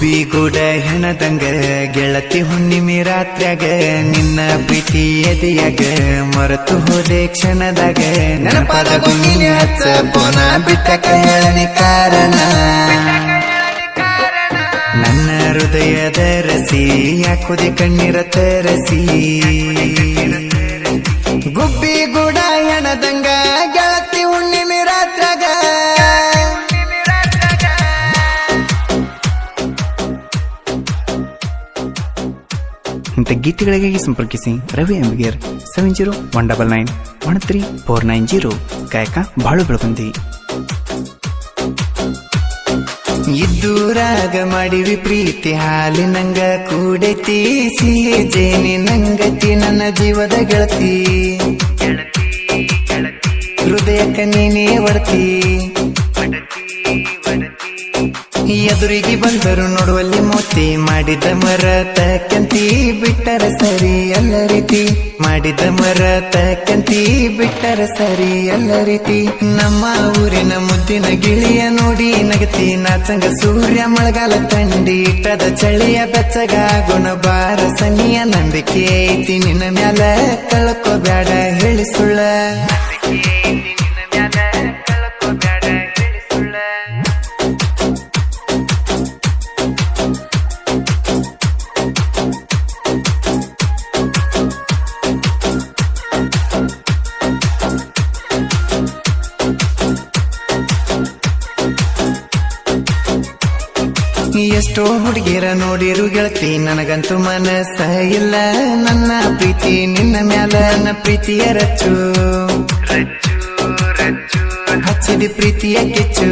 ಗುಬ್ಬಿಗೂಡ ಹೆಣದಂಗ ಗೆಳತಿ ಹುಣ್ಣಿಮೆ ರಾತ್ರ್ಯಾಗ ನಿನ್ನ ಪ್ರೀತಿ ಎದೆಯಾಗ ಮರೆತು ಹೋದೆ ಕ್ಷಣದಾಗ ನೆನಪಾದ ಗುಂಗಿನ ಹಚ್ಚ ಪೋನ ಬಿಟ್ಟಕ ಹೇಳನೆ ಕಾರಣ ನನ್ನ ಹೃದಯದ ರಸಿ ಯಾಕುದೆ ಕಣ್ಣೀರ ತರಸಿ ಗುಬ್ಬಿಗೂಡ ಹೆಣದಂಗ ಗೆಳತಿ ಹುಣ್ಣಿಮೆ ರಾತ್ರ್ಯಾಗ ಇಂಥ ಗೀತೆಗಳಿಗಾಗಿ ಸಂಪರ್ಕಿಸಿ ರವಿ ಎಂಬಿಗೇರ್ 7019913490 ಗಾಯಕ ಬಾಳು ಬೆಳಗುಂದಿ. ಇದ್ದೂರಾಗ ಮಾಡಿವಿ ಪ್ರೀತಿ ಹಾಲಿನಂಗ ಕೂಡೈತಿ ಸಿಹಿ ಜೇನಿ ನಂಗತಿ ನನ್ನ ಜೀವದ ಗೆಳತಿ ಹೃದಯಕ್ಕ ನೀನೇ ಒಡತಿ ಎದುರಿಗೆ ಬಂದರು ನೋಡುವಲ್ಲಿ ಮೋತಿ ಮಾಡಿದ ಮರತ ಕಂತಿ ಬಿಟ್ಟರ ಸರಿ ಎಲ್ಲ ರೀತಿ ಮಾಡಿದ ಮರತ ಕಂತಿ ಬಿಟ್ಟರ ಸರಿ ಎಲ್ಲ ರೀತಿ ನಮ್ಮ ಊರಿನ ಮುದ್ದಿನ ಗಿಳಿಯ ನೋಡಿ ನಗತಿ ನಾಚಂಗ ಸೂರ್ಯ ಮಳೆಗಾಲ ತಂಡಿ ಇಟ್ಟದ ಚಳಿಯ ಬೆಚ್ಚಗ ಗುಣ ಬಾರ ಸನಿಯ ನಂಬಿಕೆ ಐತಿ ನಿನ್ನ ಮ್ಯಾಲ ಕಳ್ಕೋ ಬ್ಯಾಡ ಹೇಳಿ ಸುಳ್ಳ ಎಷ್ಟೋ ಹುಡುಗಿಯರ ನೋಡಿರು ಗೆಳತಿ ನನಗಂತೂ ಮನಸ್ಸ ಇಲ್ಲ ನನ್ನ ಪ್ರೀತಿ ನಿನ್ನ ಮ್ಯಾಲ ನನ್ನ ಪ್ರೀತಿಯ ರಚ್ಚು ಹಚ್ಚಿದ ಪ್ರೀತಿಯ ಕಿಚ್ಚು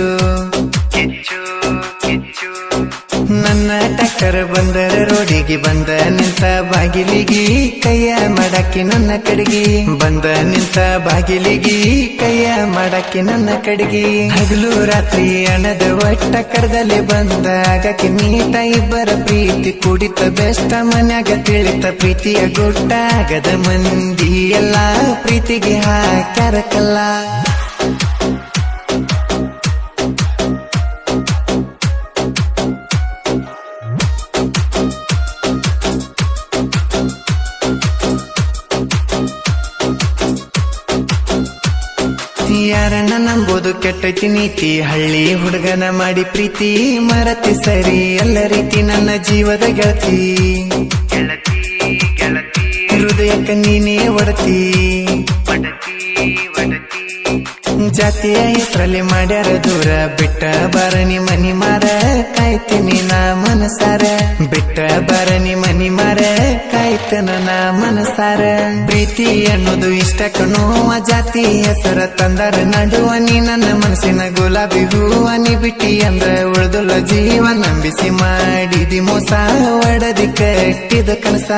ನನ್ನ ಟಕ್ಕರ್ ಬಂದರ ರೋಡಿಗೆ ಬಂದ ನಿಂತ ಬಾಗಿಲಿಗಿ ಕೈಯ ಮಾಡಾಕಿ ನನ್ನ ಕಡೆಗಿ ಬಂದ ನಿಂತ ಬಾಗಿಲಿಗಿ ಕೈಯ ಮಾಡಾಕಿ ನನ್ನ ಕಡೆಗಿ ಹಗಲು ರಾತ್ರಿ ಅಣದ ಒಟ್ಟ ಕಡದಲ್ಲಿ ಬಂದ ಆಗಕ್ಕೆ ನೀಟ ಇಬ್ಬರ ಪ್ರೀತಿ ಕುಡಿತ ಬೆಷ್ಟ ಮನ್ಯಾಗ ತಿಳಿತ ಪ್ರೀತಿಯ ಗುಟ್ಟ ಆಗದ ಮಂದಿ ಎಲ್ಲ ಪ್ರೀತಿಗೆ ಹಾಕ್ಯಾರ ಕಲ್ಲ ಯಾರನ್ನ ನಂಬೋದು ಕೆಟ್ಟೈತಿ ನೀತಿ ಹಳ್ಳಿ ಹುಡುಗನ ಮಾಡಿ ಪ್ರೀತಿ ಮರತಿ ಸರಿ ಎಲ್ಲ ರೀತಿ ನನ್ನ ಜೀವದ ಗೆಳತಿ ಹೃದಯಕ್ಕ ನೀನೇ ಒಡತಿ ಜಾತಿಯ ಹೆಸರಲ್ಲಿ ಮಾಡ್ಯಾರ ದೂರ ಬಿಟ್ಟ ಬರನಿ ಮನಿ ಮಾರ ಕಾಯ್ತೀನಿ ನಾ ಮನಸಾರ ಬಿಟ್ಟ ಬರನಿ ಮನಿ ಮಾರ ಕಾಯ್ತನ ನಾ ಮನಸಾರ ಪ್ರೀತಿ ಅನ್ನೋದು ಇಷ್ಟಕ್ಕ ನೋವ ಜಾತಿ ಹೆಸರ ತಂದರ ನಡುವ ನೀ ನನ್ನ ಮನಸ್ಸಿನ ಗುಲಾಬಿ ಹೂವ ನೀ ಬಿಟ್ಟಿ ಅಂದ್ರ ಉಳ್ದುಲ್ಲ ಜೀವ ನಂಬಿಸಿ ಮಾಡಿದಿ ಮೋಸ ಒಡದಿ ಕಟ್ಟಿದ ಕನಸ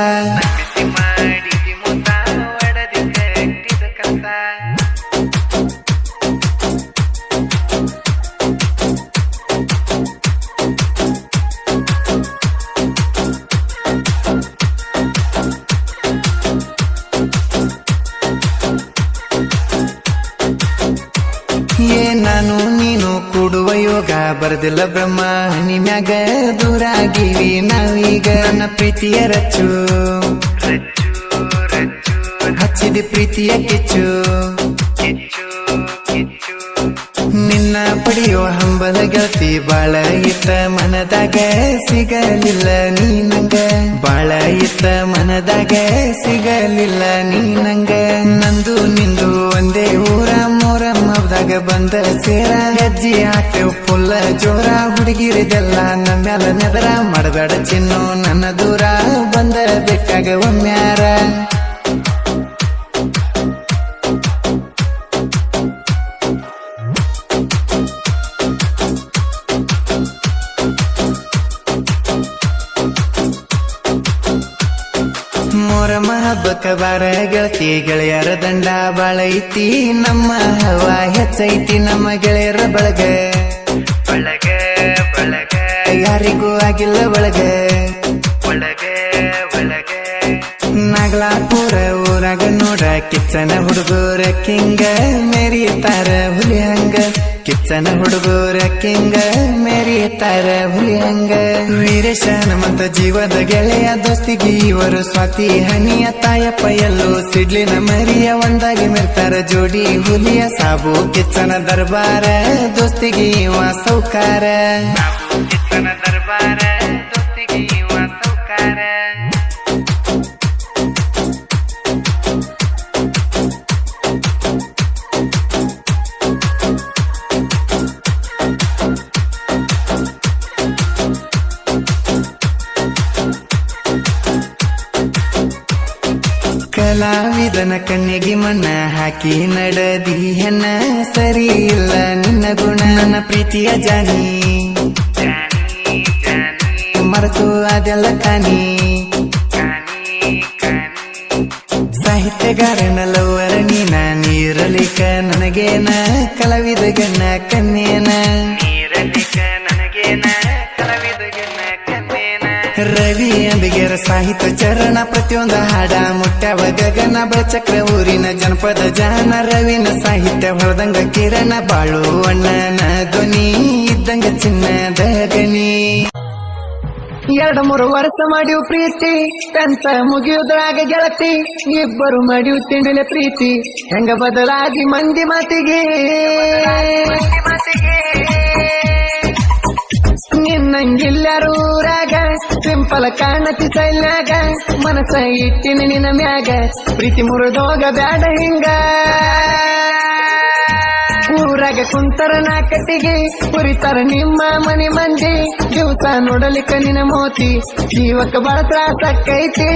ನಾನು ನೀನು ಕೂಡುವ ಯೋಗ ಬರ್ದಿಲ್ಲ ಬ್ರಹ್ಮ ನಿಮ್ಯಾಗ ದೂರಾಗಿವಿ ನಾವೀಗ ನನ್ನ ಪ್ರೀತಿಯ ರಚ್ಚು ಹಚ್ಚಿದ ಪ್ರೀತಿಯ ಕಿಚ್ಚು ನಿನ್ನ ಪಡೆಯೋ ಹಂಬಲ ಗೆಳತಿ ಬಾಳ ಇತ್ತ ಮನದಾಗ ಸಿಗಲಿಲ್ಲ ನೀ ನಂಗ ಬಾಳ ಇತ್ತ ಮನದಾಗ ಸಿಗಲಿಲ್ಲ ನೀ ನಂಗ ನಂದು ನಿಂದು ಒಂದೇ ಊರ ಮೊರಂ ಹಬ್ಬದಾಗ ಬಂದ ಸೇರ ಹೆಜ್ಜೆ ಹಾಕ್ತೇವ್ ಫುಲ್ಲ ಜೋರ ಹುಡುಗಿರಿದೆಲ್ಲ ನಮ್ಮ್ಯಾಲ ನೆದರ ಮಾಡಬೇಡ ಚಿನ್ನು ನನ್ನ ದೂರ ಬಂದ ಬೇಕಾಗ ಒಮ್ಮ್ಯಾರ ಮೊರಮ ಹಬ್ಬಕ್ಕ ಬಾರ ಗೆಳತಿ ಗೆಳೆಯರ ದಂಡ ಬಾಳ ಐತಿ ನಮ್ಮ ಹವ ಹೆಚ್ಚೈತಿ ನಮ್ಮ ಗೆಳೆಯರ ಬಳಗ ಬಳಗ ಬಳಗ ಯಾರಿಗೂ ಆಗಿಲ್ಲ ಒಳಗ ಒಳಗ ಒಳಗ ನಾಗಲಾಪುರ ಊರಾಗ ನೋಡ ಕಿಚ್ಚನ ಹುಡುಗರ ಕಿಂಗ ಮೆರಿತಾರ ಹುಲಿ ಹಂಗ ಕಿಚ್ಚ ಕಿಚ್ಚನ ಹುಡುಗರ ಕಿಂಗ ಮೆರಿತಾರ ಹುಲಿ ಹಂಗ ವೀರೇಶನ ಮತ್ತ ಜೀವದ ಗೆಳೆಯ ದೋಸ್ತಿಗೆ ಇವರು ಸ್ವಾತಿ ಹನಿಯ ತಾಯಪ್ಪ ಎಲ್ಲೋ ಸಿಡ್ಲಿನ ಮರಿಯ ಒಂದಾಗಿ ಮೆರ್ತಾರ ಜೋಡಿ ಹುಲಿಯ ಸಾಬು ಕಿಚ್ಚನ ದರ್ಬಾರ ದೋಸ್ತಿಗೆ ಇವ ಸೌಕಾರ ಕಿಚ್ಚನ ದರ್ಬಾರ ದೋಸ್ತಿಗೆ ಇವ ಸೌಕಾರ ಕಲಾವಿದನ ಕಣ್ಣಿಗೆ ಮಣ್ಣ ಹಾಕಿ ನಡದಿ ಹೆಣ್ಣ ಸರಿ ಇಲ್ಲ ನಿನ್ನ ಗುಣ ನನ್ನ ಪ್ರೀತಿಯ ಜಾನಿ ಮರೆತು ಅದೆಲ್ಲ ಕಾನಿ ಸಾಹಿತ್ಯಗಾರನ ಲವರ ನೀನ ನೀರಲಿಕ ನನಗೇನ ಕಲಾವಿದ ಗಣ್ಣ ಕನ್ನೇನ ನೀರಲಿಕ ನನಗೇನ ಕಲಾವಿದ ಗಣ್ಣ ಕನ್ನೇನ ರವಿ ಅಂಬಿಗೆರ ಸಾಹಿತ್ಯ ಚರಣ ಪ್ರತಿಯೊಂದು ಹಾಡ ಮುಟ್ಟ್ಯಾವ ಗಗನ ಬೆಳಚಕ್ರ ಊರಿನ ಜನಪದ ಜಾನ ರವಿನ ಸಾಹಿತ್ಯ ಹೊರದಂಗ ಕಿರಣ ಬಾಳು ಅಣ್ಣನ ಧ್ವನಿ ಇದ್ದಂಗ ಚಿನ್ನದ ಗಣಿ 2-3 ವರ್ಷ ಮಾಡಿವು ಪ್ರೀತಿ ಕಂತ ಮುಗಿಯುದ್ರಾಗ ಗೆಳತಿ ಇಬ್ಬರು ಮಾಡಿವು ತಿಂಡಿಲೆ ಪ್ರೀತಿ ಹೆಂಗ ಬದಲಾಗಿ ಮಂದಿ ಮಾತಿಗೆ ನಿನ್ನಂಗಿಲ್ಲರೂರಾಗ ಸಿಂಪಲ್ ಕಾಣತಿ ಸೈಲ್ಯಾಗ ಮನಸ ಇಟ್ಟಿನಿ ನಿನ್ನ ಮ್ಯಾಗ ಪ್ರೀತಿ ಮುರಿದೋಗ ಬ್ಯಾಡ ಹಿಂಗ ಊರಾಗ ಕುಂತರ ನಾಕಟ್ಟಿಗೆ ಕುರಿತಾರ ನಿಮ್ಮ ಮನೆ ಮಂದಿ ದಿವಸ ನೋಡಲಿಕ್ಕ ನಿನ್ನ ಮೋತಿ ಜೀವಕ್ಕೆ ಬಹಳ ತ್ರಾಸಕ್ಕೈತಿ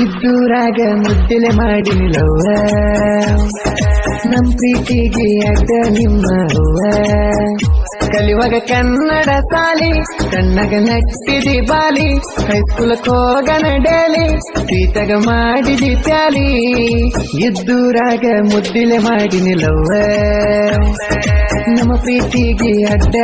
ಇದ್ದೂರಾಗ ಮುದ್ದಿಲೆ ಮಾಡಿ ನಿಲ್ಲವ್ವ ನಮ್ ಪ್ರೀತಿಗೆ ಅಡ್ಡ ನಿಮ್ಮ ಕಲಿಯುವಾಗ ಕನ್ನಡ ಸಾಲಿ ಕಣ್ಣಗ ನಟ್ಟಿದಿ ಬಾಲಿ ಹೈಸ್ಕೂಲಕ್ ಹೋಗನ ಡೇಲಿ ಪ್ರೀತಗ ಮಾಡಿದಿ ಪ್ಯಾಲಿ ಇದ್ದೂರಾಗ ಮುದ್ದಿಲೆ ಮಾಡಿ ನಿಲ್ಲವ್ವ ನಮ್ಮ ಪ್ರೀತಿಗೆ ಅಡ್ಡ